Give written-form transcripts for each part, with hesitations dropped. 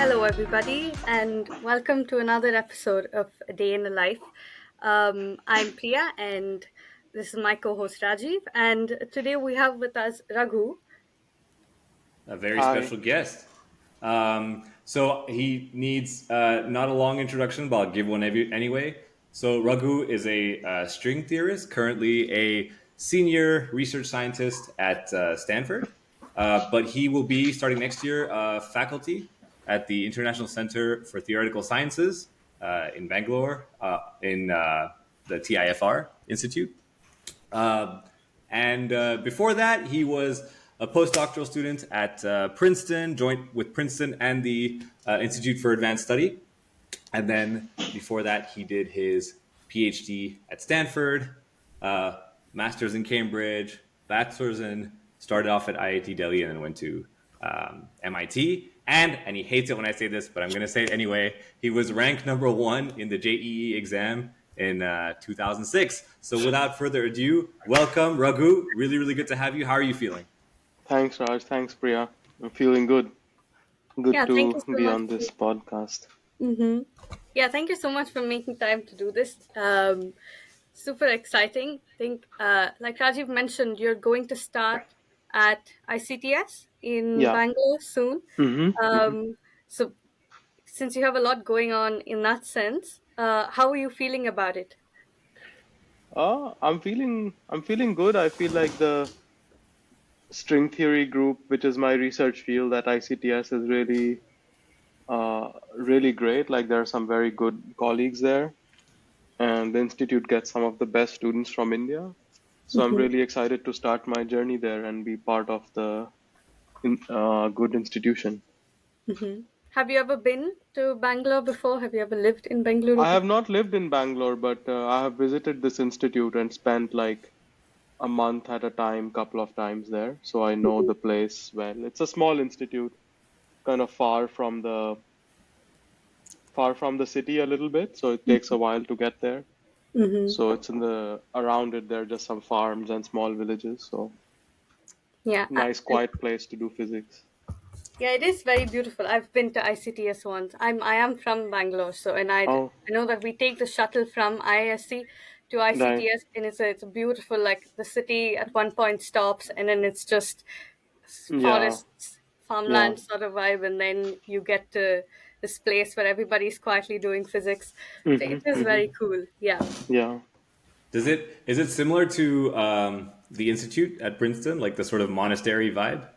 Hello, everybody, and welcome to another episode of A Day in the Life. I'm Priya, and this is my co host Rajiv. And today we have with us Raghu. A very Hi. special guest. So he needs not a long introduction, but I'll give one anyway. So Raghu is a string theorist, currently a senior research scientist at Stanford, but he will be starting next year faculty at the International Center for Theoretical Sciences in Bangalore, in the TIFR Institute. Um, and before that, he was a postdoctoral student at Princeton, joint with Princeton and the Institute for Advanced Study. And then before that, he did his PhD at Stanford, master's in Cambridge, bachelor's in, started off at IIT Delhi and then went to MIT. And he hates it when I say this, but I'm going to say it anyway. He was ranked number one in the JEE exam in 2006. So without further ado, welcome, Raghu. Really, really good to have you. How are you feeling? Thanks, Raj. Thanks, Priya. I'm feeling good. Good Yeah, thank you to so be much. on this podcast. Mm-hmm. Yeah, thank you so much for making time to do this. Super exciting. I think, like Rajiv mentioned, you're going to start at ICTS in Yeah. Bangalore soon. Mm-hmm. So since you have a lot going on in that sense, how are you feeling about it? I'm feeling good. I feel like the string theory group, which is my research field at ICTS, is really great. Like there are some very good colleagues there, and the institute gets some of the best students from India. So I'm Mhm. really excited to start my journey there and be part of the good institution. Mhm. Have you ever been to Bangalore before? Have you ever lived in Bangalore I have before? not lived in Bangalore, but I have visited this institute and spent like a month at a time, couple of times there. So I know Mhm. the place well. It's a small institute, kind of far from the city a little bit, so it takes a while to get there. Mhm. So it's in the around it there are just some farms and small villages. So Yeah, nice, quiet place to do physics. yeah, it is very beautiful. I've been to ICTS once. I am from Bangalore, so Oh, I know that we take the shuttle from IISc to right. ICTS, and it's a beautiful, like the city at one point stops, and then it's just Yeah, forests, yeah, farmland sort of vibe, and then you get to this place where everybody's quietly doing physics. So hmm it is hmm very cool. Yeah. yeah. Is it similar to the institute at Princeton, like the sort of monastery vibe?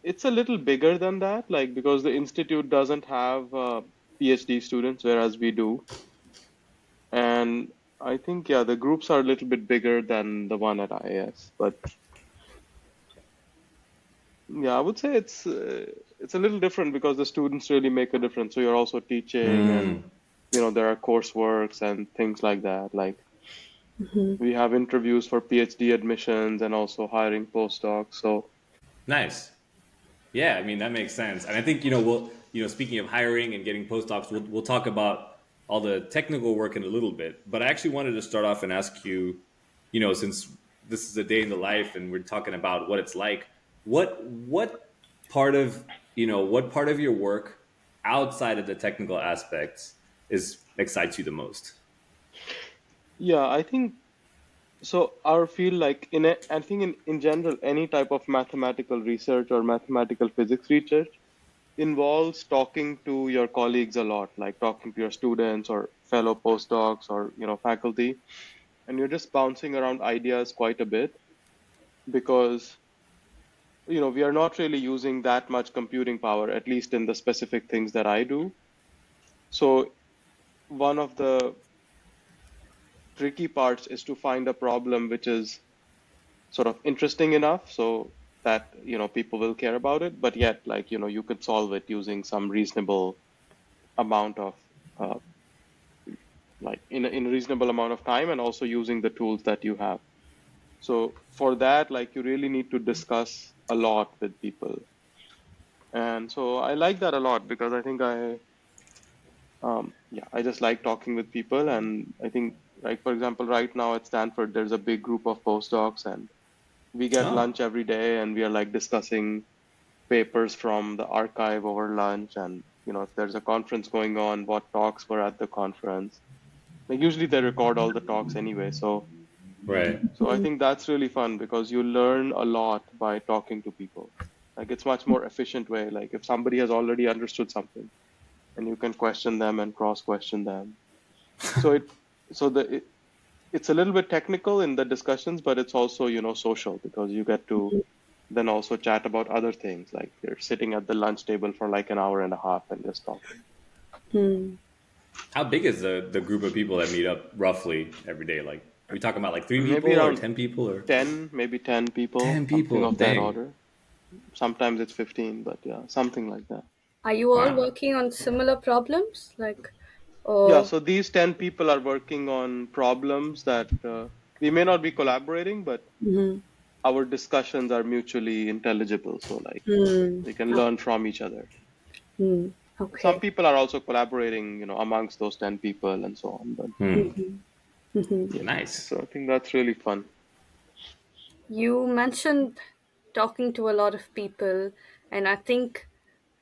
It's a little bigger than that, like because the institute doesn't have PhD students, whereas we do. And I think, yeah, the groups are a little bit bigger than the one at IAS. But yeah, I would say it's a little different because the students really make a difference. So you're also teaching, and Mm, there are courseworks and things like that. Like Mhm. we have interviews for PhD admissions and also hiring postdocs. So nice. Yeah, I mean that makes sense, and I think speaking of hiring and getting postdocs, we'll talk about all the technical work in a little bit. But I actually wanted to start off and ask you, since this is a day in the life and we're talking about what it's like, what part of what part of your work outside of the technical aspects is excites you the most? yeah, I think so. Our field, like I think in general, any type of mathematical research or mathematical physics research involves talking to your colleagues a lot, like talking to your students or fellow postdocs or faculty, and you're just bouncing around ideas quite a bit because we are not really using that much computing power, at least in the specific things that I do. So one of the tricky parts is to find a problem which is sort of interesting enough so that people will care about it, but yet like you could solve it using some reasonable amount of uh, like in a reasonable amount of time and also using the tools that you have. So for that, like you really need to discuss a lot with people. And so I like that a lot because I think I just like talking with people. And I think, like, for example, right now at Stanford, there's a big group of postdocs and we get Oh, lunch every day and we are like discussing papers from the archive over lunch, and if there's a conference going on, what talks were at the conference. Like usually they record all the talks anyway, Right. so I think that's really fun because you learn a lot by talking to people. Like it's much more efficient way. Like if somebody has already understood something, and you can question them and cross question them. So it so the it, it's a little bit technical in the discussions, but it's also social because you get to then also chat about other things. Like you're sitting at the lunch table for like an hour and a half and just talking. Hmm. How big is the group of people that meet up roughly every day? Like, are we talking about like three Maybe people or around 10 people or 10, maybe 10 people, 10 people? something of that Dang. order. Sometimes it's 15, but yeah, something like that. Are you all Wow. working on similar problems? Like, Yeah, or so these 10 people are working on problems that we may not be collaborating, but hmm. our discussions are mutually intelligible. So, like, Hmm. we can Oh, learn from each other. hmm. Some Okay. people are also collaborating, amongst those 10 people and so on. But Hmm. Hmm. yeah, Nice. so I think that's really fun. You mentioned talking to a lot of people, and I think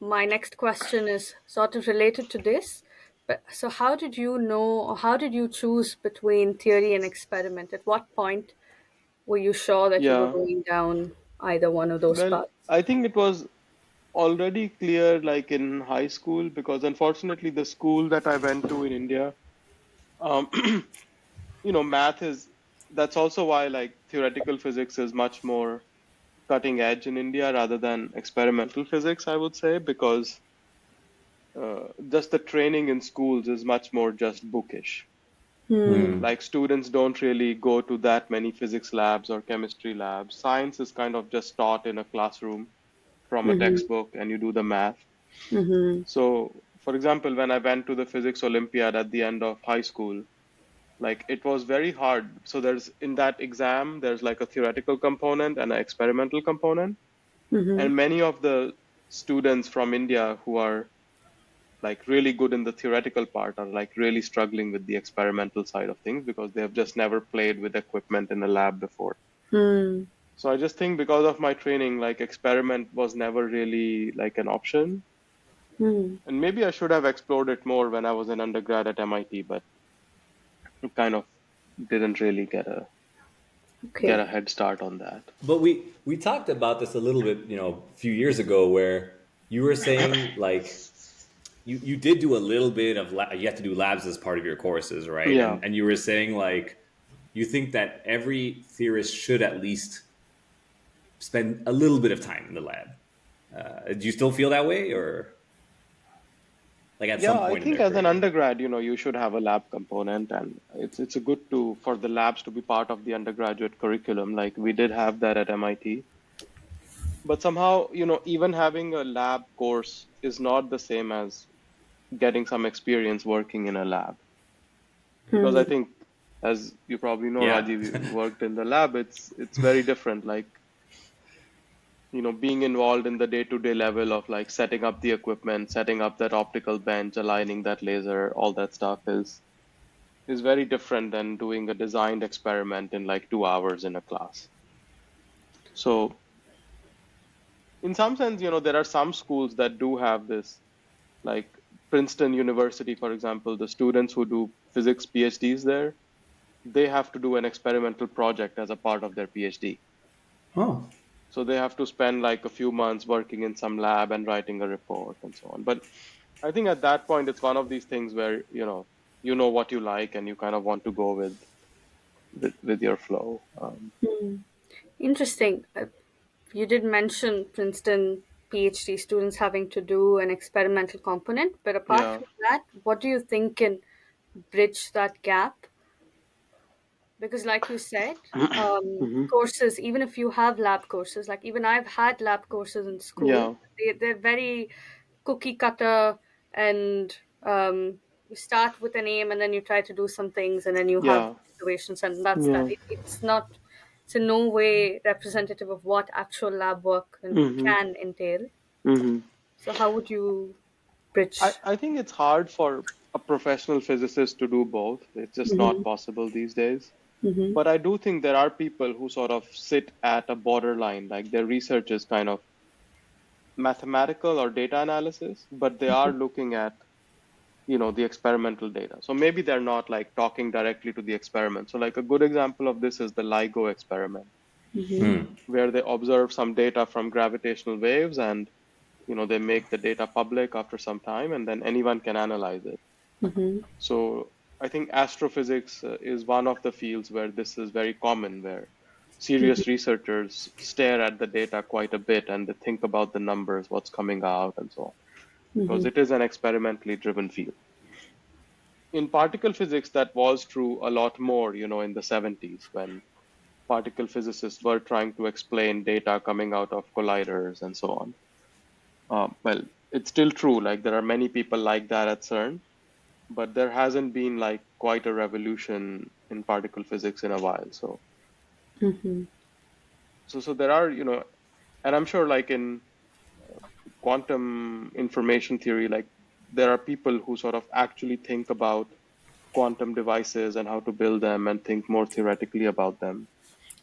my next question is sort of related to this. But so, how did you know, or how did you choose between theory and experiment? At what point were you sure that you were Yeah. going down either one of those Well, paths? I think it was already clear, like in high school, because unfortunately, the school that I went to in India, um, math is, that's also why like theoretical physics is much more cutting edge in India rather than experimental physics, I would say, because just the training in schools is much more just bookish. Hmm. Hmm. Like students don't really go to that many physics labs or chemistry labs. Science is kind of just taught in a classroom from a Mm-hmm. textbook and you do the math. Mm-hmm. So, for example, when I went to the physics Olympiad at the end of high school, like it was very hard. So there's in that exam, there's like a theoretical component and an experimental component. Mm-hmm. And many of the students from India who are like really good in the theoretical part are like really struggling with the experimental side of things because they have just never played with equipment in a lab before. Hmm. So I just think because of my training, like experiment was never really like an option. Hmm. And maybe I should have explored it more when I was an undergrad at MIT, but it kind of didn't really get Okay. a head start on that. But we talked about this a little bit, a few years ago, where you were saying like you did do a little bit of you have to do labs as part of your courses, right? Yeah. And you were saying like you think that every theorist should at least spend a little bit of time in the lab. Do you still feel that way, or like at Yeah, some I point in think their as an career? undergrad, you should have a lab component, and it's a good to for the labs to be part of the undergraduate curriculum. Like we did have that at MIT, but somehow, even having a lab course is not the same as getting some experience working in a lab. Because I Hmm. think, as you probably know, Yeah. Rajiv, you worked in the lab. It's very different. Like being involved in the day-to-day level of like setting up the equipment, setting up that optical bench, aligning that laser, all that stuff is very different than doing a designed experiment in like 2 hours in a class. So in some sense, there are some schools that do have this, like Princeton University, for example, the students who do physics PhDs there, they have to do an experimental project as a part of their PhD. Oh. So they have to spend like a few months working in some lab and writing a report and so on. But I think at that point, it's one of these things where, you know what you like and you kind of want to go with your flow. Hmm. Interesting. You did mention Princeton PhD students having to do an experimental component, but apart Yeah. from that, what do you think can bridge that gap? Because, like you said, Hmm. courses, even if you have lab courses, like even I've had lab courses in school, Yeah. they're very cookie cutter, and you start with an aim and then you try to do some things and then you have Yeah. observations, and that's that. Yeah. It's not, it's in no way representative of what actual lab work Hmm. can entail. Hmm. So, how would you I, bridge? I think it's hard for a professional physicist to do both. It's just not Hmm. possible these days. Hmm. But I do think there are people who sort of sit at a borderline, like their research is kind of mathematical or data analysis, but they are looking at, the experimental data. So maybe they're not like talking directly to the experiment. So like a good example of this is the LIGO experiment, where they observe some data from gravitational waves, and they make the data public after some time, and then anyone can analyze it. So I think astrophysics is one of the fields where this is very common, where serious researchers stare at the data quite a bit and they think about the numbers, what's coming out, and so on, because it is an experimentally driven field. In particle physics, that was true a lot more, in the 70s, when particle physicists were trying to explain data coming out of colliders and so on. Well, it's still true. Like there are many people like that at CERN, but there hasn't been like quite a revolution in particle physics in a while. So there are, and I'm sure like in quantum information theory, like there are people who sort of actually think about quantum devices and how to build them and think more theoretically about them.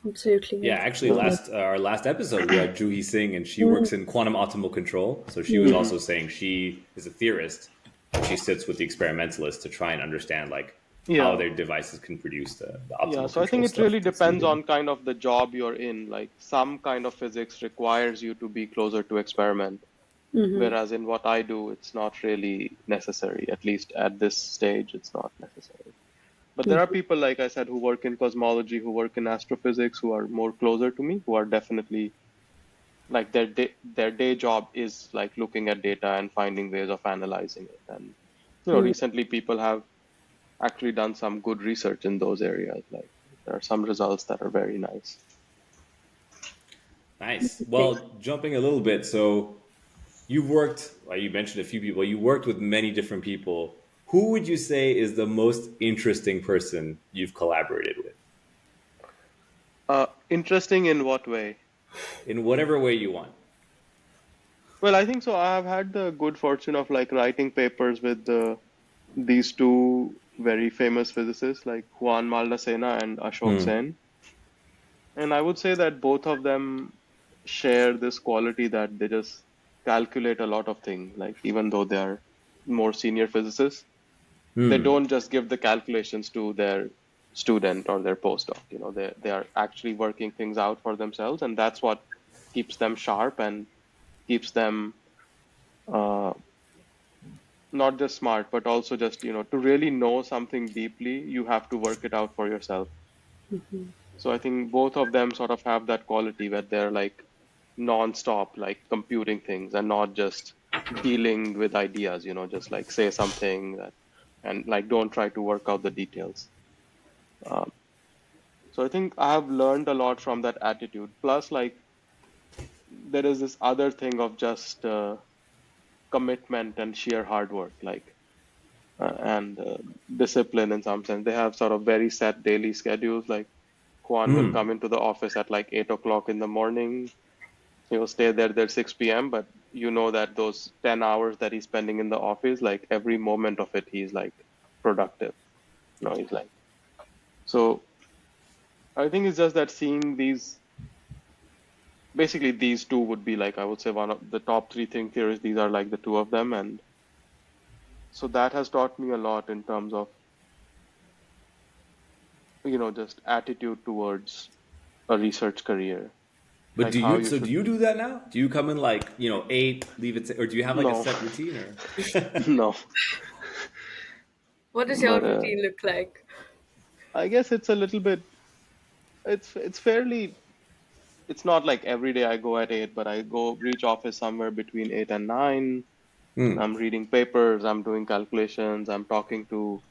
Absolutely. Yeah, Yeah. actually, our last episode we had Juhi Singh, and she works in quantum optimal control. So she was also saying she is a theorist, and she sits with the experimentalists to try and understand like how Yeah. their devices can produce the Yeah, optimal so I think control it really stuff that's depends needed. on kind of the job you're in. Like some kind of physics requires you to be closer to experiment, whereas in what I do, it's not really necessary. At least at this stage, it's not necessary. But there are people, like I said, who work in cosmology, who work in astrophysics, who are more closer to me, who are definitely like their day job is like looking at data and finding ways of analyzing it. And recently people have actually done some good research in those areas. Like there are some results that are very nice. Nice. Well, jumping a little bit, so you've worked, well, you mentioned a few people, you worked with many different people. Who would you say is the most interesting person you've collaborated with? Interesting in what way? In whatever way you want. Well, I think so. I have had the good fortune of like writing papers with these two very famous physicists, like Juan Maldacena and Ashok Sen. And I would say that both of them share this quality that they just calculate a lot of things. Like even though they are more senior physicists, they don't just give the calculations to their student or their postdoc. They are actually working things out for themselves, and that's what keeps them sharp and keeps them uh, not just smart, but also just to really know something deeply, you have to work it out for yourself. So I think both of them sort of have that quality where they're like non-stop, like computing things and not just dealing with ideas, just like say something that, and like don't try to work out the details. Um, so I think I have learned a lot from that attitude. Plus, like there is this other thing of just commitment and sheer hard work, like and discipline in some sense. They have sort of very set daily schedules. Like Juan will come into the office at like 8 o'clock in the morning. He'll stay there 6 p.m. But you know that those 10 hours that he's spending in the office, like every moment of it, he's like productive. He's like, so I think it's just that seeing these, basically these two would be like, I would say one of the top three thing theorists. These are like the two of them. And so that has taught me a lot in terms of, just attitude towards a research career. But Like how you do should, you do that now? Do you come in like, 8, leave it, or do you have like a no, set routine or? no. What does your But routine look like? I guess it's a little bit, it's fairly, it's not like every day I go at 8, but I go reach office somewhere between 8 and 9. I'm reading papers, I'm doing calculations, I'm talking to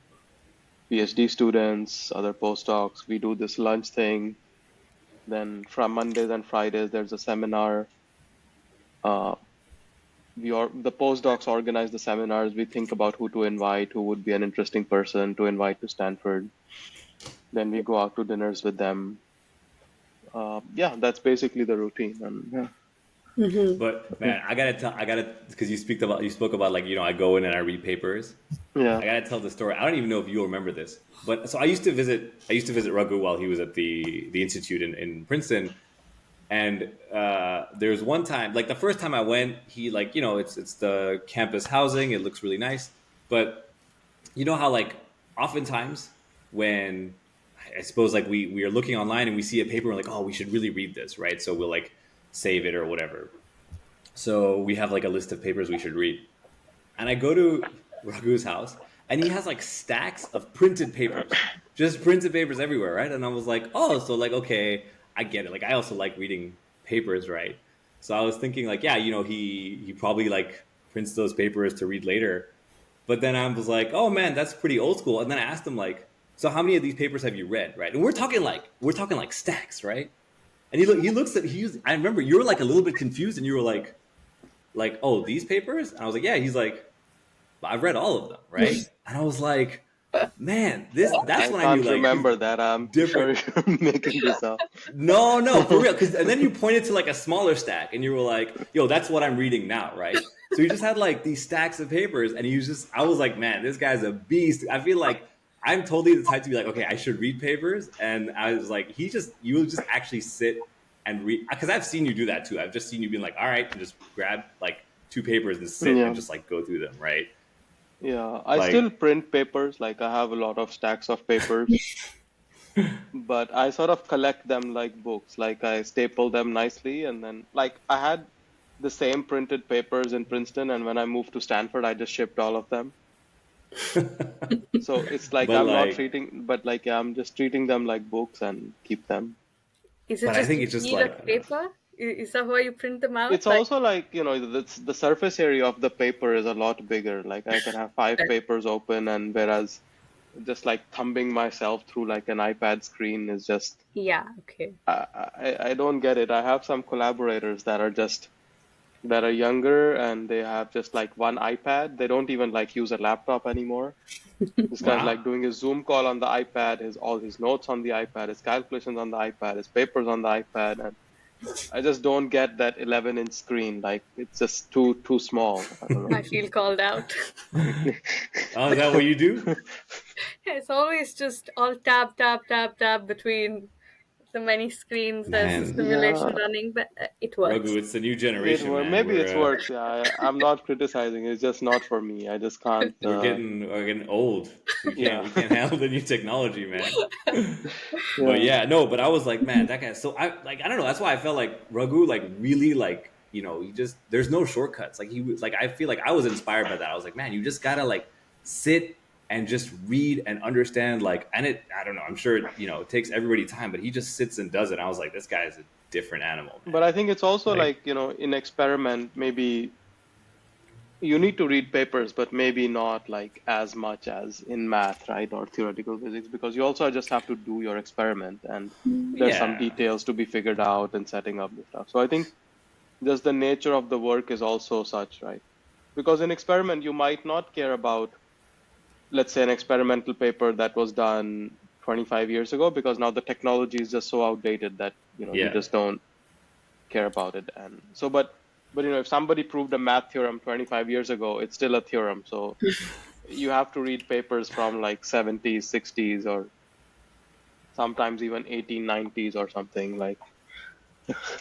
PhD students, other postdocs. We do this lunch thing. Then from Mondays and Fridays, there's a seminar. Uh, the postdocs organize the seminars. We think about who to invite, who would be an interesting person to invite to Stanford. Then we go out to dinners with them. Yeah, that's basically the routine. And yeah. But man, I gotta, because you spoke about like, I go in and I read papers. Yeah. I gotta tell the story. I don't even know if you'll remember this, but so I used to visit Raghu while he was at the institute in Princeton, And there's one time, like the first time I went, he like, it's the campus housing. It looks really nice, but you know how like oftentimes when I suppose like we are looking online and we see a paper, we're like, oh, we should really read this, right? So we'll like save it or whatever. So we have like a list of papers we should read. And I go to Raghu's house, and he has like stacks of printed papers, just printed papers everywhere, right? And I was like, oh, so like, okay, I get it. Like, I also like reading papers, right? So I was thinking, like, yeah, he probably like prints those papers to read later. But then I was like, oh man, that's pretty old school. And then I asked him like, so how many of these papers have you read, right? And we're talking like stacks, right? And he looks at I remember you were like a little bit confused, and you were like, oh, these papers? And I was like, yeah. He's like, I've read all of them, right? And I was like, man, that's I when I knew can't like he's remember that. I'm sure different. you're making this up. No, for real. And then you pointed to like a smaller stack, and you were like, yo, that's what I'm reading now, right? So he just had like these stacks of papers, and I was like, man, this guy's a beast. I feel like I'm totally the type to be like, okay, I should read papers. And I was like, you will just actually sit and read, because I've seen you do that too. I've just seen you being like, all right, and just grab like two papers and sit and Yeah. just like go through them, right? Yeah, I still Like, print papers, like I have a lot of stacks of papers, but I sort of collect them like books, like I staple them nicely, and then like I had the same printed papers in Princeton, and when I moved to Stanford, I just shipped all of them. So it's like but I'm not like, treating, but like yeah, I'm just treating them like books and keep them. Is it but I just think a it's just sheet like, of I don't know. paper? Is that why you print them out? It's also like, the surface area of the paper is a lot bigger. Like I can have five papers open, and whereas just like thumbing myself through like an iPad screen is just, Yeah, okay. I don't get it. I have some collaborators that are younger, and they have just like one iPad. They don't even like use a laptop anymore. This guy's Wow. like doing his Zoom call on the iPad, all his notes on the iPad, his calculations on the iPad, his papers on the iPad, and I just don't get that 11-inch screen. Like it's just too small. I don't I feel called out. know. Oh, is that what you do? Yeah, it's always just all tab, tab, tab, tab between the many screens. There's the Man, simulation Yeah, running, but it Raghu, works. it's the new it generation, works. man. Maybe it We're works. Yeah, I'm not criticizing. It's just not for me. I just can't. we're getting old. We can't Yeah, we can't handle the new technology, man. But yeah. yeah, no, but I was like, man, that guy. So I don't know. That's why I felt like Raghu, like really, like he just there's no shortcuts. Like he was like I feel like I was inspired by that. I was like, man, you just gotta like sit and just read and understand. Like, and I don't know. I'm sure it takes everybody time, but he just sits and does it. I was like, this guy is a different animal, man. But I think it's also Like, like, in experiment, maybe you need to read papers, but maybe not like as much as in math, right, or theoretical physics, because you also just have to do your experiment, and there's some yeah, details to be figured out and setting up the stuff. So I think just the nature of the work is also such, right? Because in experiment, you might not care about, let's say, an experimental paper that was done 25 years ago, because now the technology is just so outdated that, you yeah. just don't care about it. And so, but if somebody proved a math theorem 25 years ago, it's still a theorem. So you have to read papers from like 70s, 60s, or sometimes even 1890s or something, like,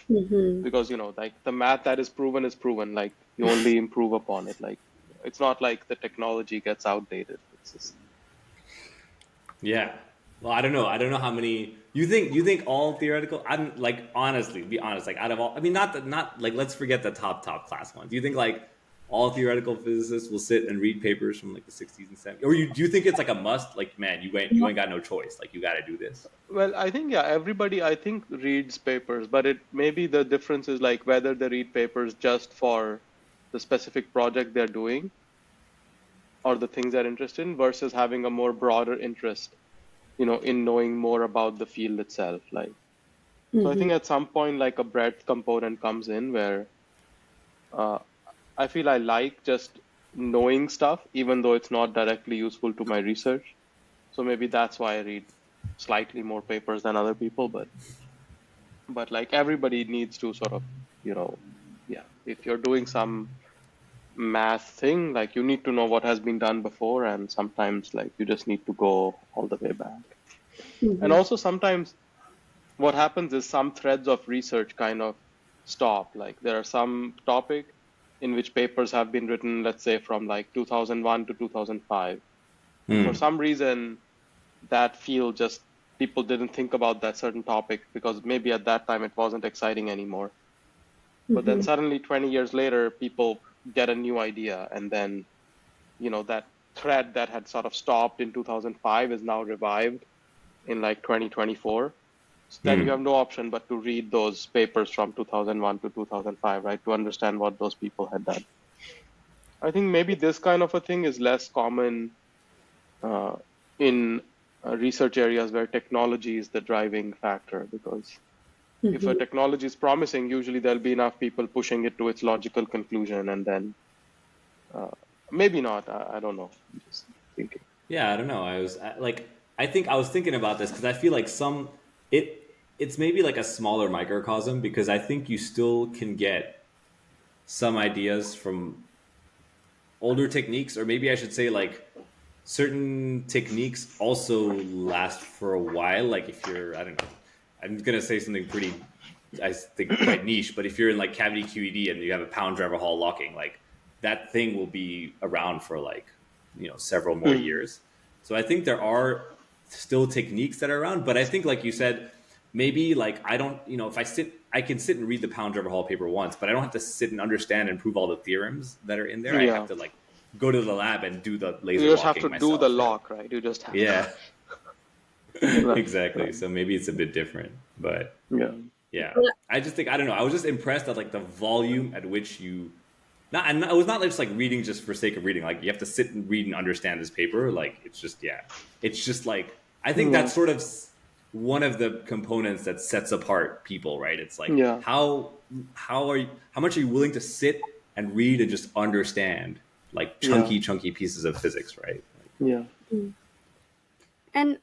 Hmm. because like the math that is proven. Like you only improve upon it. Like it's not like the technology gets outdated. It's just, Yeah. Well, I don't know. I don't know how many you think all theoretical. I'm like honestly, be honest. Like out of all, I mean, not like let's forget the top class ones. Do you think like all theoretical physicists will sit and read papers from like the 60s and 70s, or do you think it's like a must? Like, man, you ain't got no choice. Like, you got to do this. well, I think, yeah, everybody, I think, reads papers, but it maybe the difference is like whether they read papers just for the specific project they're doing or the things they're interested in, versus having a more broader interest, in knowing more about the field itself. Like, so I Hmm. think at some point, like a breadth component comes in where uh, I feel I like just knowing stuff, even though it's not directly useful to my research. So maybe that's why I read slightly more papers than other people, but like everybody needs to sort of, you know, yeah, if you're doing some math thing, like you need to know what has been done before, and sometimes like you just need to go all the way back. And Hmm. also sometimes what happens is some threads of research kind of stop. Like there are some topic in which papers have been written, let's say from like 2001 to 2005. And for some reason, that field just people didn't think about that certain topic because maybe at that time it wasn't exciting anymore. But then suddenly 20 years later, people get a new idea. And then, that thread that had sort of stopped in 2005 is now revived in like 2024. So then you have no option but to read those papers from 2001 to 2005, right, to understand what those people had done. I think maybe this kind of a thing is less common in research areas where technology is the driving factor, because if a technology is promising, usually there'll be enough people pushing it to its logical conclusion, and then maybe not. I don't know. I'm just thinking. Yeah, I don't know. I think I was thinking about this because I feel like it's maybe like a smaller microcosm because I think you still can get some ideas from older techniques, or maybe I should say like certain techniques also last for a while. Like if you're, I don't know, I'm gonna say something pretty, I think quite niche, but if you're in like cavity QED and you have a pound driver hall locking, like that thing will be around for like several more years. So I think there are still techniques that are around, but I think like you said, maybe like I don't, if I can sit and read the pound driver hall paper once, but I don't have to sit and understand and prove all the theorems that are in there. I have Yeah, to like go to the lab and do the you laser just have to locking do the myself, right? lock, right? You just have to. Yeah, Right, exactly. right. So maybe it's a bit different, but Yeah, yeah, I just think I don't know. I was just impressed at like the volume at which you not. And it was not just like reading just for sake of reading. Like you have to sit and read and understand this paper. Like it's just it's just like I think yeah, that's sort of one of the components that sets apart people, right? It's like yeah, how much are you willing to sit and read and just understand like yeah, chunky pieces of physics, right? yeah. And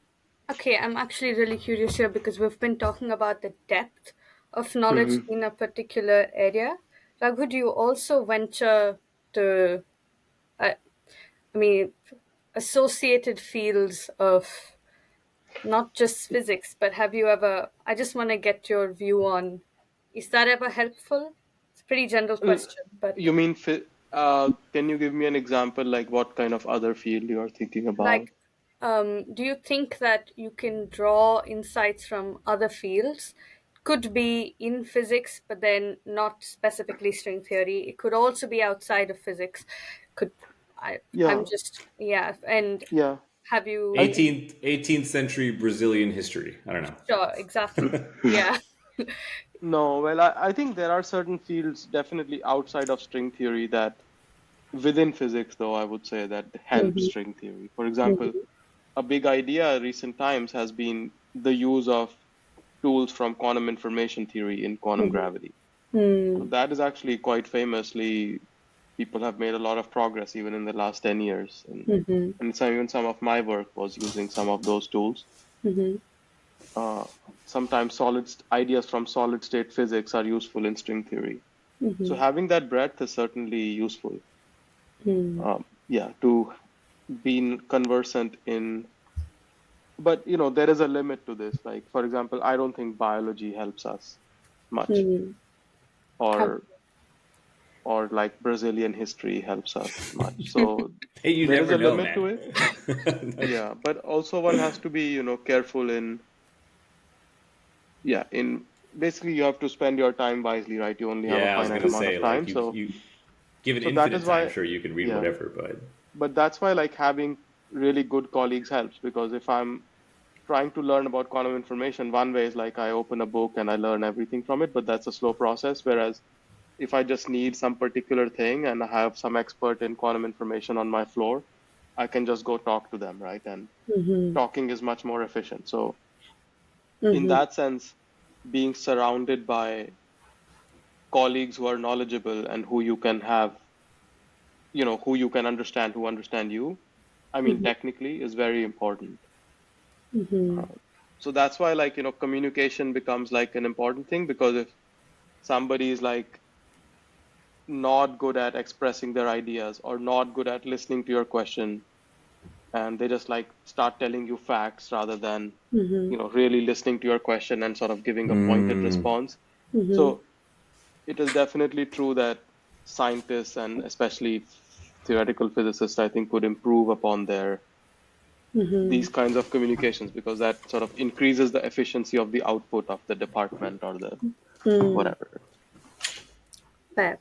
okay, I'm actually really curious here because we've been talking about the depth of knowledge Hmm. in a particular area. Raghu, do you also venture to, uh, I mean, associated fields of not just physics, but have you ever? I just want to get your view on. Is that ever helpful? It's a pretty general question, but You mean, can you give me an example, like what kind of other field you are thinking about? like, do you think that you can draw insights from other fields? Could be in physics, but then not specifically string theory. It could also be outside of physics. Could I'm Yeah, just yeah. And yeah. have you? I think 18th century Brazilian history. I don't Sure, exactly. Yeah. no. Well, I think there are certain fields definitely outside of string theory that within physics, though, I would say that help Mhm, string theory. For example, mhm, a big idea recent times has been the use of tools from quantum information theory in quantum mhm, gravity. So mm, that is actually quite famously, people have made a lot of progress even in the last 10 years. mhm, And even some of my work was using some of those tools. mhm, Uh, Sometimes ideas from solid state physics are useful in string theory. So mhm, having that breadth is certainly useful. mm, Yeah, to be conversant in, but there is a limit to this. Like, for example, I don't think biology helps us much, mm. How- or like Brazilian history helps us much. So Hey, you there is never a know, limit to man. it. Yeah, but also one has to be, careful in, yeah, in basically you have to spend your time wisely, right? You only have a Yeah, I was finite gonna amount say of like time. you give it So that infinite is time, why, sure you can read yeah, whatever, but but that's why like having really good colleagues helps, because if I'm trying to learn about quantum information, one way is like I open a book and I learn everything from it, but that's a slow process. Whereas if I just need some particular thing and I have some expert in quantum information on my floor, I can just go talk to them, right? And Mhm, talking is much more efficient. So in mhm, that sense, being surrounded by colleagues who are knowledgeable and who you can have, who you can understand, who understand you, I mean, mhm, technically is very important. mhm, So that's why, like, communication becomes like an important thing, because if somebody is like not good at expressing their ideas or not good at listening to your question, and they just like start telling you facts rather than, really listening to your question and sort of giving a pointed Mm, response. So it is definitely true that scientists and especially theoretical physicists, I think, could improve upon their these kinds of communications, because that sort of increases the efficiency of the output of the department or the whatever. Fair.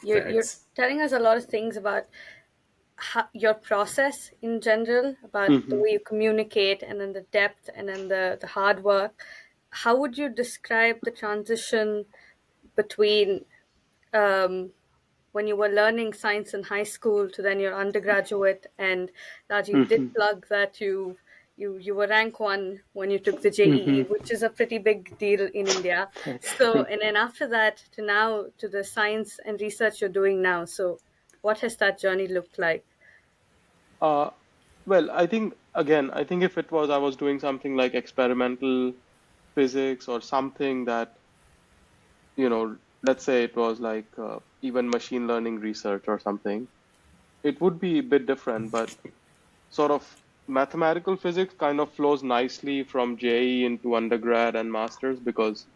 You're facts. telling us a lot of things about your process in general, about the Hmm. way you communicate, and then the depth, and then the hard work. How would you describe the transition between um, when you were learning science in high school to then your undergraduate? And Rajiv did Hmm. plug that you were rank one when you took the Hmm. JEE, which is a pretty big deal in India. So, and then after that to now to the science and research you're doing now. So, what has that journey looked like? uh, well, I think if it was I was doing something like experimental physics or something that, let's say it was like even machine learning research or something, it would be a bit different. But sort of mathematical physics kind of flows nicely from JE into undergrad and masters, because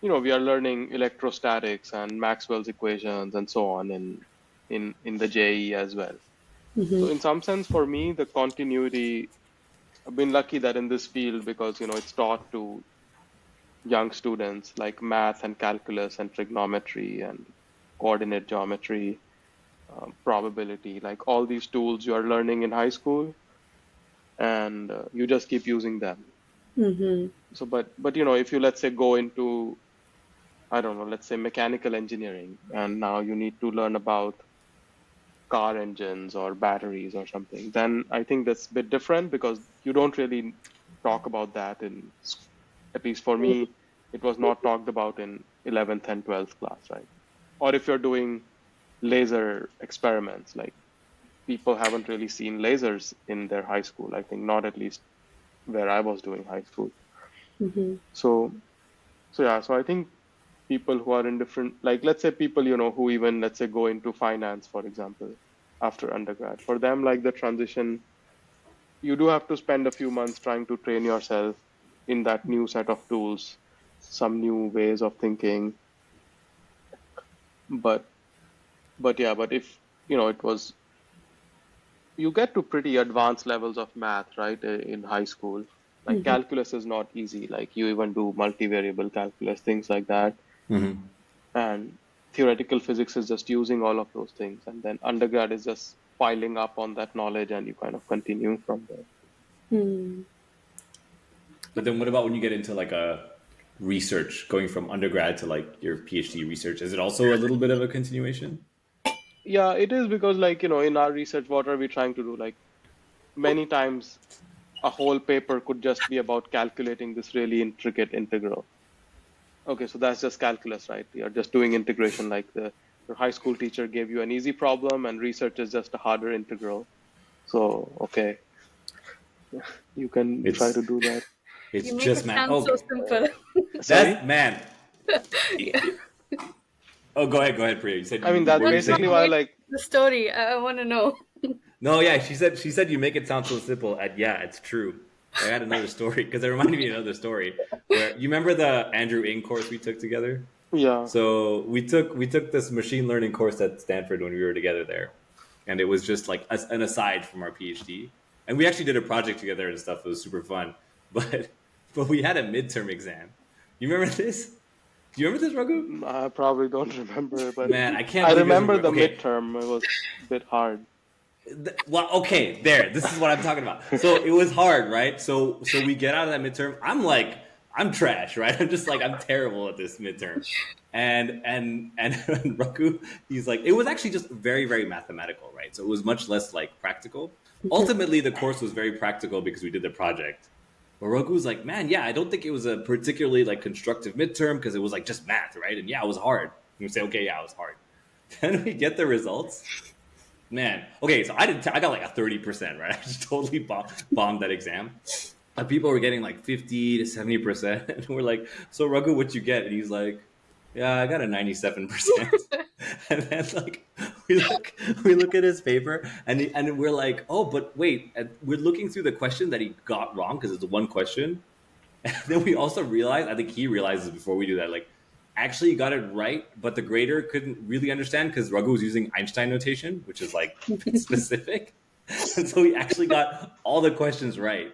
we are learning electrostatics and Maxwell's equations and so on in the JE as well. So in some sense, for me, the continuity, I've been lucky that in this field, because it's taught to young students like math and calculus and trigonometry and coordinate geometry, probability, like all these tools you are learning in high school, and you just keep using them. So, but if you, let's say, go into, I don't know, let's say mechanical engineering, and now you need to learn about car engines or batteries or something, then I think that's a bit different, because you don't really talk about that at least for me, it was not talked about in 11th and 12th class, right? Or if you're doing laser experiments, like people haven't really seen lasers in their high school, I think, not at least where I was doing high school. So, so I think people who are in different, like let's say people, who even, let's say, go into finance, for example, after undergrad, for them, like the transition, you do have to spend a few months trying to train yourself in that new set of tools, some new ways of thinking. But yeah, but if it was, you get to pretty advanced levels of math, right, in high school. Like calculus is not easy. Like you even do multivariable calculus, things like that. Hmm. And theoretical physics is just using all of those things. And then undergrad is just piling up on that knowledge, and you kind of continue from there. But then what about when you get into like a research, going from undergrad to like your PhD research? Is it also a little bit of a continuation? Yeah, it is, because like, in our research, what are we trying to do? Like many times a whole paper could just be about calculating this really intricate integral. Okay, so that's just calculus, right? You're just doing integration, like your high school teacher gave you an easy problem, and research is just a harder integral. So, okay, you can try It's to do that. it's You make just it math. sound so Oh, simple. that's Sorry? man. Yeah. Oh, go ahead, Priya. You said I mean, you that's what No, were you no, basically saying? why, wait like, for the story. I want to know. No, yeah, she said you make it sound so simple. And yeah, it's true. I had another story because it reminded me of another story where you remember the Andrew Ng course we took together. yeah. So we took this machine learning course at Stanford when we were together there, and it was just like an aside from our PhD. And we actually did a project together and stuff. It was super fun, but we had a midterm exam. You remember this? Do you remember this, Raghu? I probably don't remember, but Man, I can't I believe you guys remember remember. the Okay, midterm. It was a bit hard. well, okay, there. This is what I'm talking about. So it was hard, right? So we get out of that midterm. I'm like, I'm trash, right? I'm just like, I'm terrible at this midterm. And Raku, he's like, it was actually just very, very mathematical, right? So it was much less like practical. Ultimately, the course was very practical because we did the project. But Roku was like, man, yeah, I don't think it was a particularly like constructive midterm because it was like just math, right? And yeah, it was hard. And we say, okay, yeah, it was hard. Then we get the results. Man, okay, so I got like a 30%, right? I just totally bombed that exam. People were getting like 50 to 70%. And we're like, so Raghu, what you get? And he's like, yeah, I got a 97%. And then like we look at his paper, and we're like, oh, but wait, and we're looking through the question that he got wrong because it's one question. And then we also realize, I think he realizes before we do that, like, actually he got it right, but the grader couldn't really understand because Raghu was using Einstein notation, which is like a bit specific. And so he actually got all the questions right.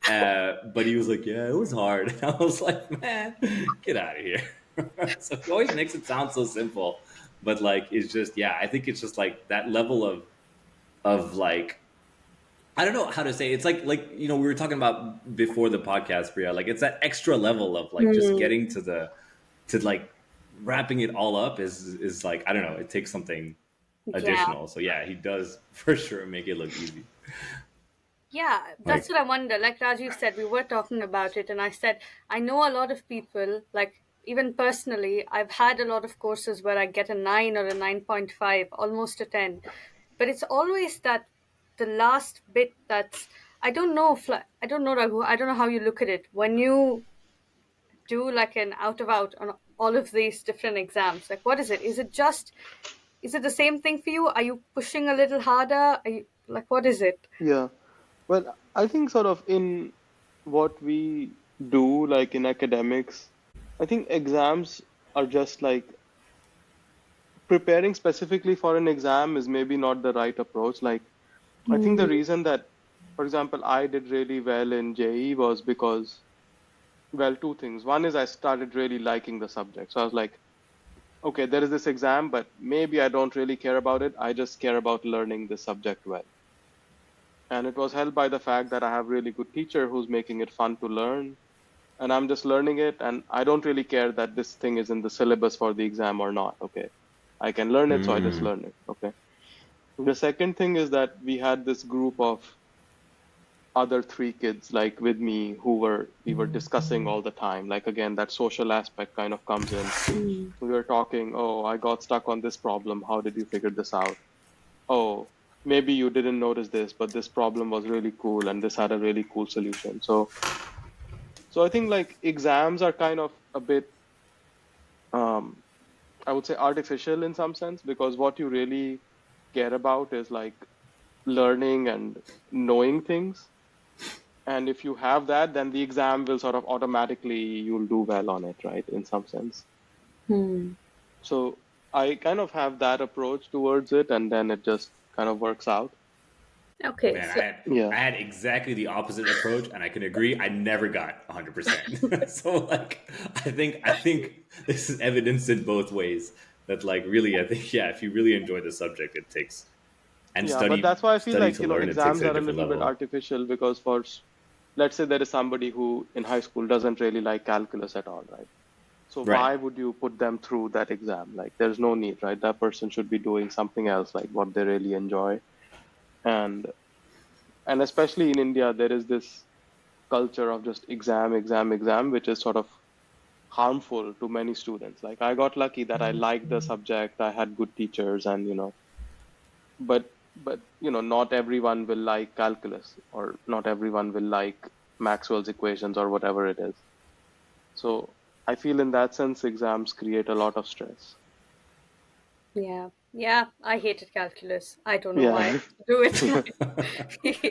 But he was like, yeah, it was hard. And I was like, man, get out of here. So he always makes it sound so simple. But like, it's just, yeah, I think it's just like that level of like, I don't know how to say it. It's like you know, we were talking about before the podcast, Priya. Like it's that extra level of like just Hmm. getting to like wrapping it all up is like, I don't know, it takes something Yeah. additional. So yeah, he does for sure make it look easy. Yeah, that's Like, what I wonder. Like Rajiv said, we were talking about it, and I said, I know a lot of people, like even personally, I've had a lot of courses where I get a 9 or a 9.5, almost a 10. But it's always that the last bit that's, I don't know, I don't know, Raghu, I don't know how you look at it. When you do like an out of out on all of these different exams, like what is it? Is it the same thing for you? Are you pushing a little harder? Are you, like, what is it? Yeah. Well, I think sort of in what we do, like in academics, I think exams are just like preparing specifically for an exam is maybe not the right approach. Like, I think the Hmm. reason that, for example, I did really well in JE was because, well, two things. One is I started really liking the subject. So I was like, okay, there is this exam, but maybe I don't really care about it. I just care about learning the subject well. And it was helped by the fact that I have a really good teacher who's making it fun to learn. And I'm just learning it. And I don't really care that this thing is in the syllabus for the exam or not. Okay. I can learn it, so I just mm, learn it. Okay. The second thing is that we had this group of other three kids like with me who were we were discussing all the time. Like again, that social aspect kind of comes in. Hmm. We were talking, oh, I got stuck on this problem. How did you figure this out? Oh, maybe you didn't notice this, but this problem was really cool and this had a really cool solution. So I think like exams are kind of a bit um I would say artificial in some sense because what you really care about is like learning and knowing things. And if you have that, then the exam will sort of automatically you'll do well on it, right? In some sense. Hmm. So I kind of have that approach towards it, and then it just kind of works out. Okay, man, so Yeah. I had exactly the opposite approach, and I can agree, I never got 100%. So like, I think this is evidence in both ways that like really, I think yeah, if you really enjoy the subject, it takes and Yeah, but that's why I feel study like, to learn, it takes exams it a are a different little bit level. artificial because let's say there is somebody who in high school doesn't really like calculus at all, right? So Right. why would you put them through that exam? Like, there's no need, right? That person should be doing something else, like what they really enjoy. And especially in India, there is this culture of just exam, exam, exam, which is sort of harmful to many students. Like, I got lucky that I liked the subject, I had good teachers, and but not everyone will like calculus, or not everyone will like Maxwell's equations or whatever it is. So I feel in that sense, exams create a lot of stress. yeah, yeah, I hated calculus. I don't know why. Yeah. Do it.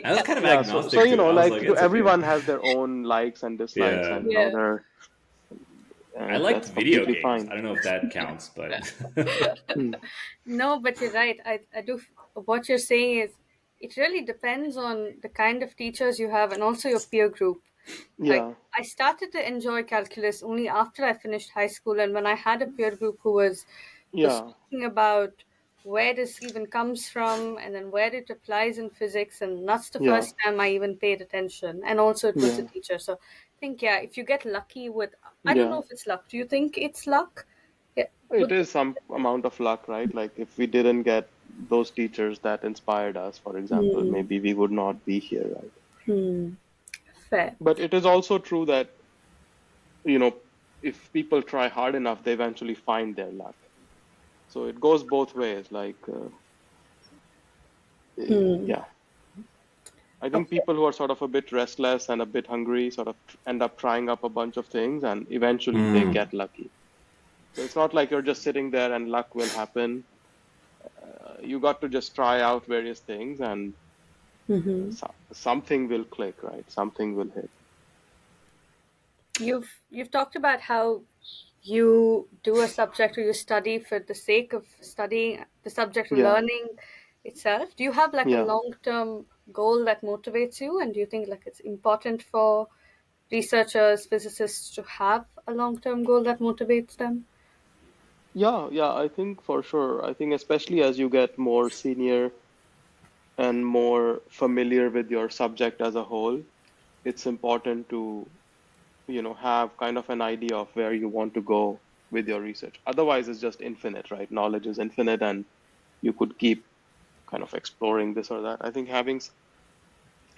I was Yeah, kind of Yeah, so agnostic to it. I was like like, it's okay. everyone has their own likes and dislikes, Yeah. and yeah. they're I liked that's video completely games. fine. I don't know if that counts, but Hmm. No, but you're right. I do. What you're saying is, it really depends on the kind of teachers you have and also your peer group. Like, Yeah, I started to enjoy calculus only after I finished high school, and when I had a peer group who was yeah, talking about where this even comes from and then where it applies in physics, and that's the yeah, first time I even paid attention. And also, it was a yeah, teacher. So I think, yeah, if you get lucky with, I don't know yeah. if it's luck. Do you think it's luck? Yeah. It Would, is some amount of luck, right? Like if we didn't get those teachers that inspired us, for example, hmm, maybe we would not be here, right? hmm, fair. But it is also true that, you know, if people try hard enough, they eventually find their luck. So it goes both ways. Like, Hmm. yeah, I think Okay. people who are sort of a bit restless and a bit hungry sort of end up trying up a bunch of things and eventually they mm, get lucky. So it's not like you're just sitting there and luck will happen. you got to just try out various things, and something will click, right? Something will hit. You've talked about how you do a subject or you study for the sake of studying the subject or Yeah, learning itself. Do you have like a yeah. long-term goal that motivates you, and do you think like it's important for researchers, physicists to have a long-term goal that motivates them? Yeah, yeah, I think for sure. I think especially as you get more senior and more familiar with your subject as a whole, it's important to, have kind of an idea of where you want to go with your research. Otherwise, it's just infinite, right? Knowledge is infinite, and you could keep kind of exploring this or that. I think having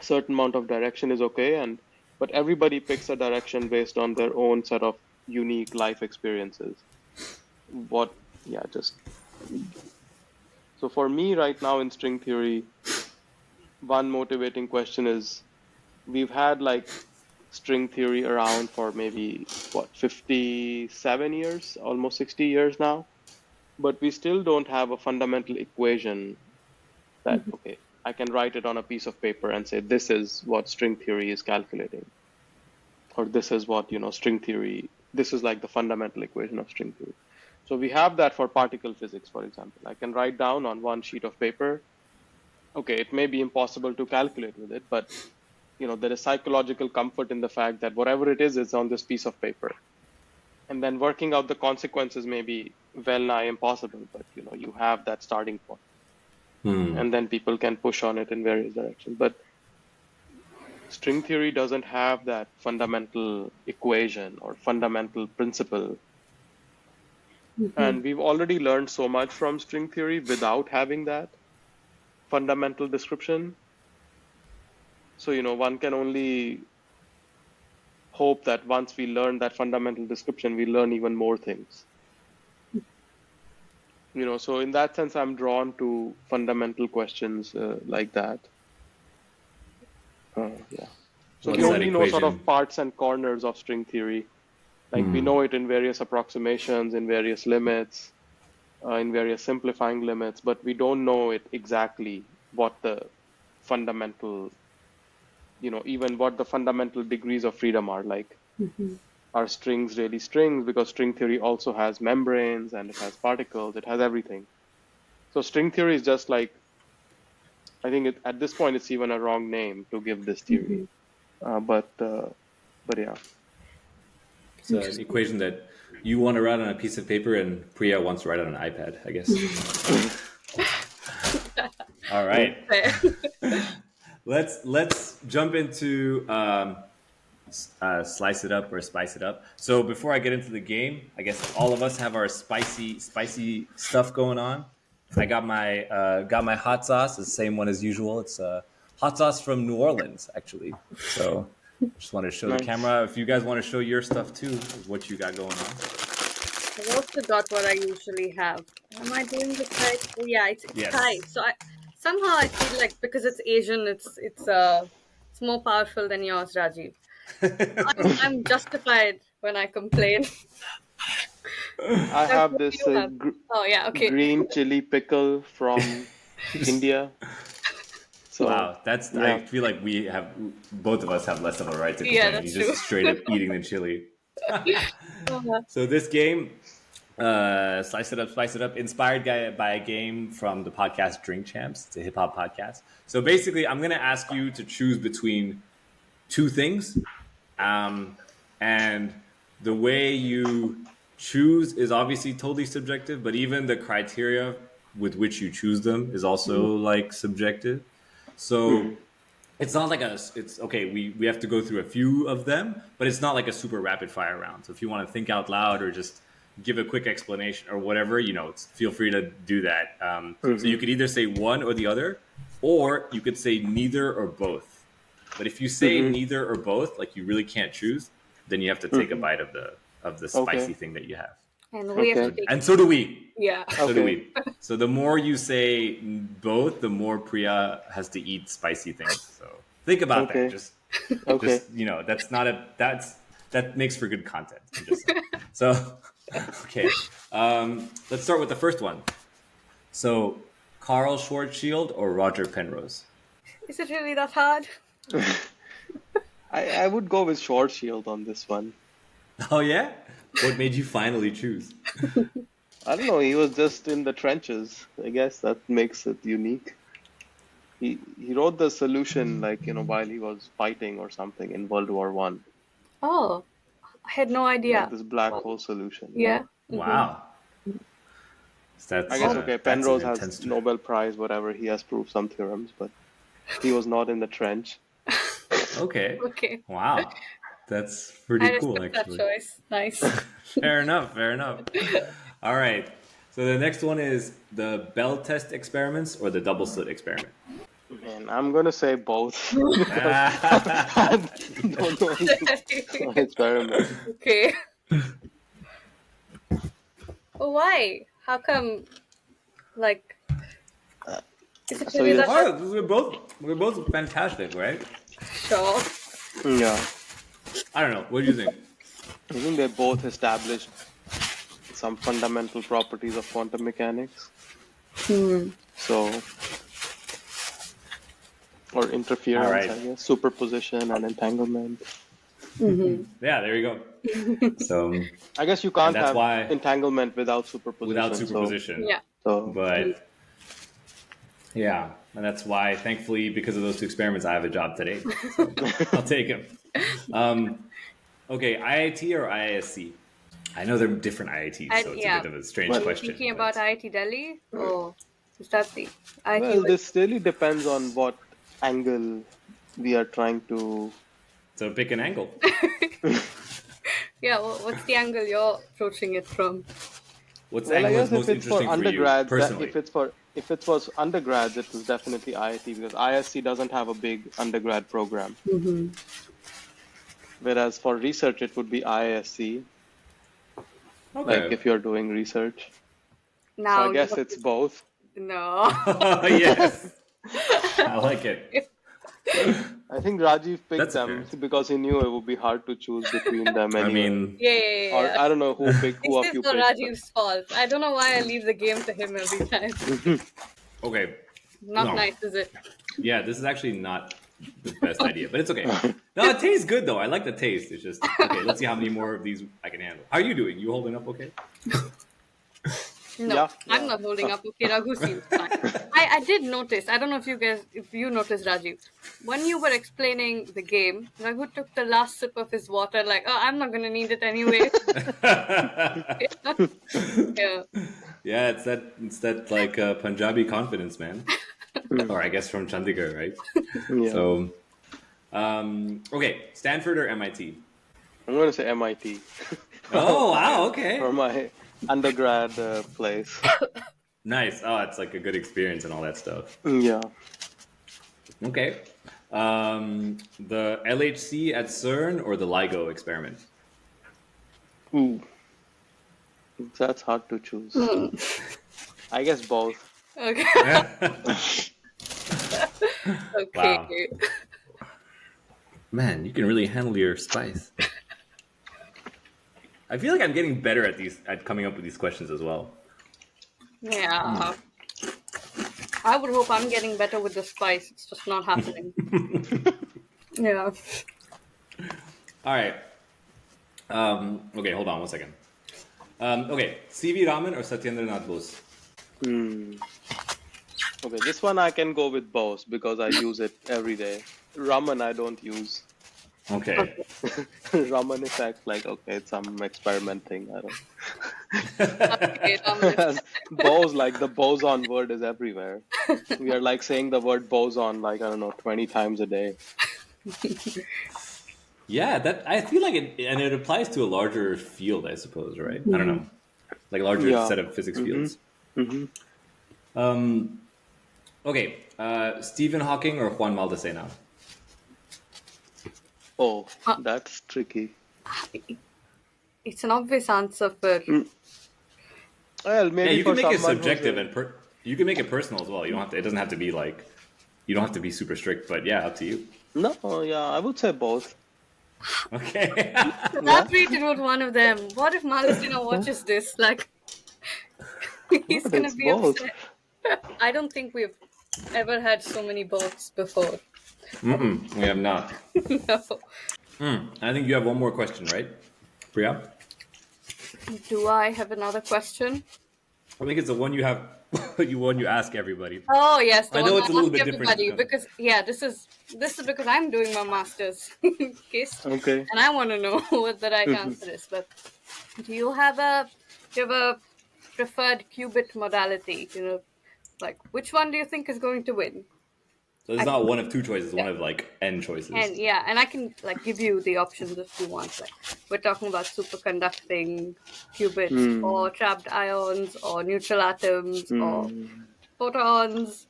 certain amount of direction is okay, and but everybody picks a direction based on their own set of unique life experiences. What, yeah, just so for me right now in string theory, one motivating question is we've had like string theory around for maybe what 57 years, almost 60 years now, but we still don't have a fundamental equation that okay, I can write it on a piece of paper and say this is what string theory is calculating, or this is what string theory, this is like the fundamental equation of string theory. So we have that for particle physics, for example. I can write down on one sheet of paper, okay, it may be impossible to calculate with it, but there is psychological comfort in the fact that whatever it is on this piece of paper, and then working out the consequences may be well nigh impossible, but you have that starting point, and then people can push on it in various directions. But string theory doesn't have that fundamental equation or fundamental principle. And we've already learned so much from string theory without having that fundamental description. So, one can only hope that once we learn that fundamental description, we learn even more things. So in that sense, I'm drawn to fundamental questions like that. Yeah. So we What's that only know sort of equation? parts and corners of string theory. Like we know it in various approximations, in various limits, in various simplifying limits, but we don't know it exactly what the fundamental, even what the fundamental degrees of freedom are. Like, are strings really strings? Because string theory also has membranes and it has particles, it has everything. So string theory is just like, I think at this point it's even a wrong name to give this theory. But yeah. It's an equation that you want to write on a piece of paper and Priya wants to write on an iPad, I guess. All right. Let's jump into slice it up or spice it up. So before I get into the game, I guess all of us have our spicy stuff going on. I got my hot sauce, the same one as usual. It's hot sauce from New Orleans, actually. So just wanted to show the Nice. camera. If you guys want to show your stuff too, what you got going on. I've also got what I usually have. Am I doing this right? Oh, yeah, it's Thai. Yes. So somehow I feel like because it's Asian, it's more powerful than yours, Rajiv. I'm justified when I complain. I What have do this you have? Oh yeah, okay. green chili pickle from India. So, Wow, that's. I yeah. feel like both of us have less of a right to Yeah, complain. He's that's true. just straight up eating the chili. Uh, So this game, slice it up, spice it up, inspired by a game from the podcast Drink Champs. It's a hip hop podcast. So basically, I'm going to ask you to choose between two things, and the way you choose is obviously totally subjective. But even the criteria with which you choose them is also like subjective. Mhm. So it's not like it's okay, we have to go through a few of them, but it's not like a super rapid fire round. So if you want to think out loud or just give a quick explanation or whatever, feel free to do that. So you Mhm. could either say one or the other, or you could say neither or both. But if you say Mhm. neither or both, like you really can't choose, then you have to take a Mhm. bite of the spicy Okay. thing that you have. and we have to Okay. take And so do we. yeah. So do Okay. we. So the more you say both, the more Priya has to eat spicy things. So think about that. Okay. Okay. That makes for good content. I'm just saying. So okay, let's start with the first one. So Carl Schwarzschild or Roger Penrose? Is it really that hard? I would go with Schwarzschild on this one. Oh yeah? What made you finally choose? I don't know. He was just in the trenches. I guess that makes it unique. He wrote the solution while he was fighting or something in World War One, Oh, I had no idea. this black hole solution. Yeah. Wow. That's, I guess okay. that's an Penrose intense has Nobel Prize, whatever. He has proved some theorems, but he was not in the trench. Okay. Okay. Wow. That's I pretty cool, respect that actually. choice. Nice. Fair enough. Fair enough. All right. So the next one is the Bell test experiments or the double slit experiment. Man, I'm gonna say both. I don't know anything experiment. Okay. Well, why? How come? Like, is it So really you- that hard? Oh, we're both fantastic, right? Sure. Yeah, I don't know. What do you think? I think they both established some fundamental properties of quantum mechanics. So, or interference, All right. I guess, superposition and entanglement. Yeah, there you go. So I guess you can't that's have why- entanglement without superposition. without superposition. Yeah. But yeah, and that's why, thankfully, because of those two experiments, I have a job today. So I'll take him. Okay, IIT or IISc? I know they're different IITs, so it's a bit of a strange Well, question. Thinking but- about IIT Delhi? Oh, is that the IIT? Well, this really depends on what angle we are trying to. So pick an angle. Yeah, what's the angle you're approaching it from? What's Well, I angle is guess most if it's for interesting for you undergrads, personally? if it was undergrads, it was definitely IIT because ISC doesn't have a big undergrad program. Whereas for research, it would be IISc. Okay. Like if you're doing research. Now, So I you guess have it's to- both. No. Yes. I like it. I think Rajiv picked That's them fair. because he knew it would be hard to choose between them anyway. I mean, Yeah. or I don't know who of This you is not picked. Rajiv's fault. I don't know why I leave the game to him every time. okay. Not No. nice, is it? Yeah, this is actually not the best idea, but it's okay. No, it tastes good though. I like the taste. It's just okay. Let's see how many more of these I can handle. How are you doing? You holding up okay? No, Yeah. I'm not holding up. Okay, Raghu seems fine. I did notice. I don't know if you noticed, Rajiv. When you were explaining the game, Raghu took the last sip of his water. Like, oh, I'm not gonna need it anyway. Yeah. Yeah, it's that like Punjabi confidence, man. Or I guess from Chandigarh, right? Yeah. So, okay, Stanford or MIT? I'm going to say MIT Oh wow, okay, for my undergrad place. nice. Oh, it's like a good experience and all that stuff. Yeah. Okay, the LHC at CERN or the LIGO experiment? Ooh. That's hard to choose. I guess both. Okay. Okay. Wow. Man, you can really handle your spice. I feel like I'm getting better at coming up with these questions as well. Yeah. I would hope I'm getting better with the spice. It's just not happening. Yeah. All right. Okay, hold on one second. Okay, CV Raman or Satyendranath Bose? Okay, this one I can go with both because I use it every day. Raman I don't use. Okay. Raman effect, like okay, it's some experiment thing. I don't. Okay, Dominic. Bose, like the boson word is everywhere. We are like saying the word boson like I don't know 20 times a day. Yeah, that I feel like it applies to a larger field, I suppose, right? I don't know, like a larger Yeah. set of physics fields. Mm-hmm. Okay, Stephen Hawking or Juan Maldacena? Oh, that's tricky. It's an obvious answer for. Well, maybe Yeah, you for can make it someone subjective who's and you can make it personal as well. You don't have to. It doesn't have to be like. You don't have to be super strict, but yeah, up to you. No, yeah, I would say both. Okay. That rated with one of them. What if Malistina watches this? Like, he's But gonna it's be both. upset. I don't think we've ever had so many boats before. We have not. No. I think you have one more question, right, Priya? Do I have another question? I think it's the one you have, you ask everybody. Oh yes, the I one know I it's a little ask bit different. everybody because yeah, this is because I'm doing my masters in case, Okay. and I want to know what the right answer is. But do you have a do you have a preferred qubit modality? Like which one do you think is going to win? So it's I not can, one of two choices, yeah, one of like n choices. and yeah, and I can like give you the options if you want. Like we're talking about superconducting qubits, Hmm. or trapped ions, or neutral atoms, or Hmm. photons.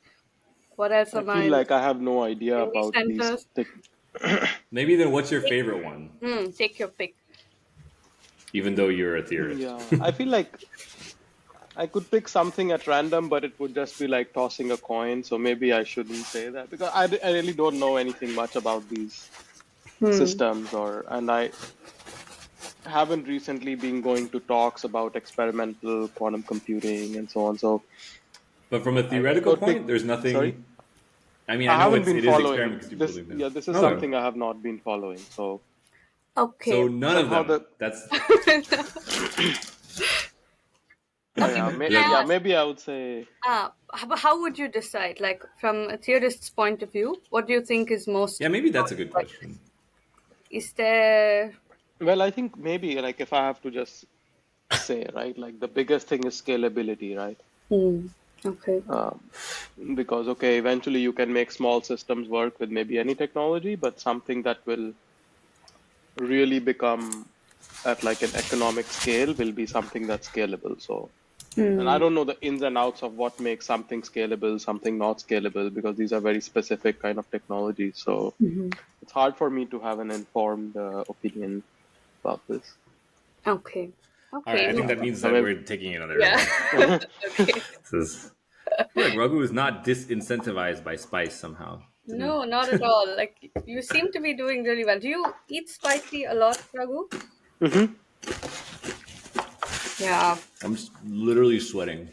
What else I am feel I? like I have no idea Any about these centers? Maybe then what's your favorite one? Take your pick. Even though you're a theorist. Yeah, I feel like I could pick something at random, but it would just be like tossing a coin. So maybe I shouldn't say that because I really don't know anything much about these Hmm. systems, and I haven't recently been going to talks about experimental quantum computing and so on. So But from a I theoretical could pick. point, there's Sorry, nothing. I mean, I I know haven't been it is following experiment because you're this. building them. Yeah, this is Okay. something I have not been following. So Okay. So none of somehow them. the That's Okay, yeah, but can I that. ask? maybe I would say How would you decide? Like from a theorist's point of view, what do you think is most Yeah, maybe that's a good like? question. Is there? well, I think maybe like if I have to just say right, like the biggest thing is scalability, right? Hmm. Okay. Um, because okay, eventually you can make small systems work with maybe any technology, but something that will really become at like an economic scale will be something that's scalable. So, and I Hmm. don't know the ins and outs of what makes something scalable, something not scalable, because these are very specific kind of technologies. So it's hard for me to have an informed opinion about this. Okay. All right, Okay. I No. think that means I that mean, we're taking another Yeah. round. Okay. This is, I feel like Raghu is not disincentivized by spice somehow. Didn't No, not at all. Like you seem to be doing really well. Do you eat spicy a lot, Raghu? mhm. Yeah. I'm just literally sweating.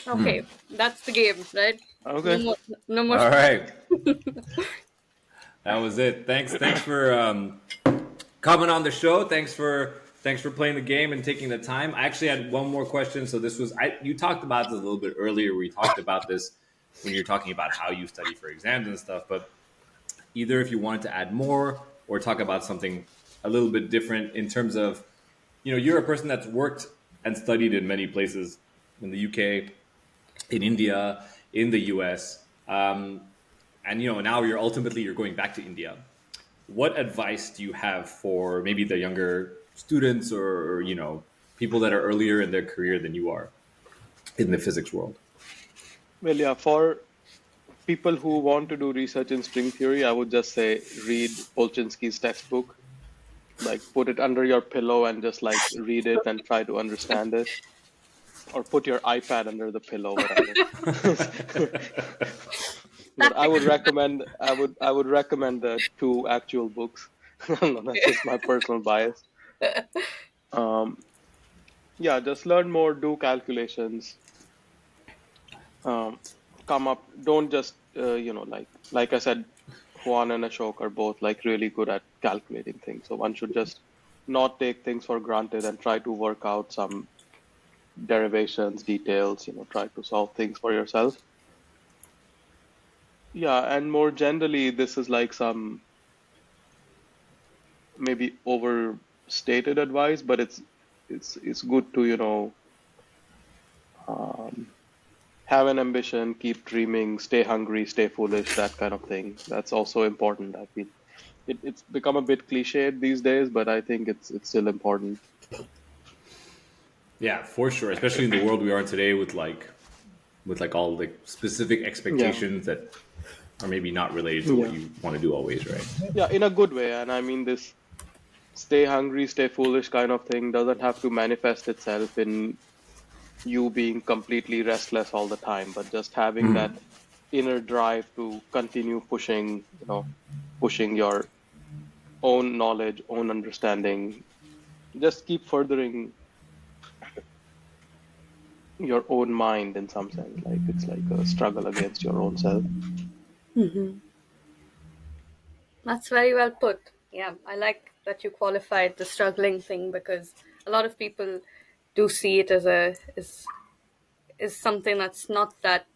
Okay. That's the game, right? No Okay. more. No more. All right, that was it. Thanks for coming on the show. Thanks for playing the game and taking the time. I actually had one more question. So this was you talked about this a little bit earlier. We talked about this when you're talking about how you study for exams and stuff. But either if you wanted to add more or talk about something a little bit different in terms of you're a person that's worked and studied in many places in the UK, in India, in the US, and now you're going back to India. What advice do you have for maybe the younger students or people that are earlier in their career than you are in the physics world? Well, yeah, for people who want to do research in string theory, I would just say read Polchinski's textbook. Like put it under your pillow and just like read it and try to understand it. Or put your iPad under the pillow, whatever. But Tactical. I would recommend the two actual books. I don't know, that's just my personal bias. Um, yeah, just learn more, do calculations, um, come up. Don't just like I said, Juan and Ashok are both like really good at calculating things. So one should just not take things for granted and try to work out some derivations, details. Try to solve things for yourself. Yeah, and more generally, this is like some maybe overstated advice, but it's good to um, have an ambition, keep dreaming, stay hungry, stay foolish, that kind of thing. That's also important. I feel it's become a bit cliched these days, but I think it's still important. Yeah, for sure, especially in the world we are in today with like all the specific Yeah, expectations that are maybe not related to what yeah, you want to do always, right? yeah, in a good way. And I mean this stay hungry, stay foolish kind of thing doesn't have to manifest itself in you being completely restless all the time, but just having that inner drive to continue pushing, pushing your own knowledge, own understanding. Just keep furthering your own mind in some sense. Like it's like a struggle against your own self. That's very well put. Yeah, I like that you qualified the struggling thing, because a lot of people do see it as is something that's not that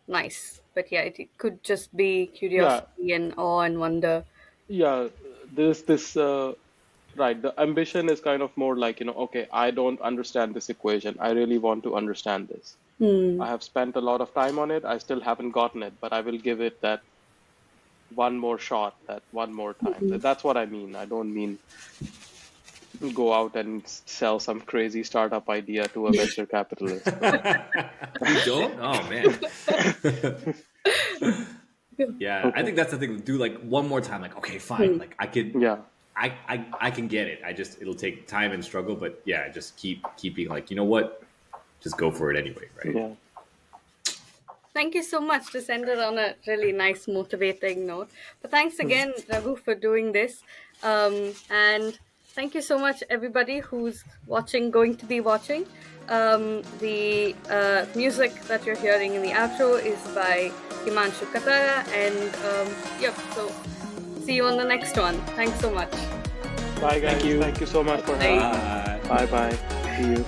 nice. But yeah, it could just be Yeah, curiosity and awe and wonder. yeah. There's this right. The ambition is kind of more like, okay, I don't understand this equation. I really want to understand this. I have spent a lot of time on it. I still haven't gotten it, but I will give it that one more shot, that one more time. That's what I mean. I don't mean go out and sell some crazy startup idea to a venture capitalist. But You don't? Oh man. Yeah, I okay, think that's the thing. Do like one more time. Like, okay, fine. Like I could, yeah, I can get it. It'll take time and struggle, but yeah, just keep being like, you know what? Just go for it anyway, right? yeah. Thank you so much. This ended on a really nice, motivating note. But thanks again, Raghu, for doing this. And thank you so much, everybody who's watching, going to be watching. The music that you're hearing in the outro is by Himanshu Katara. And yep, so see you on the next one. Thanks so much. Bye, guys. Thank you. Thank you so much for having me. Bye. Bye, bye. See you.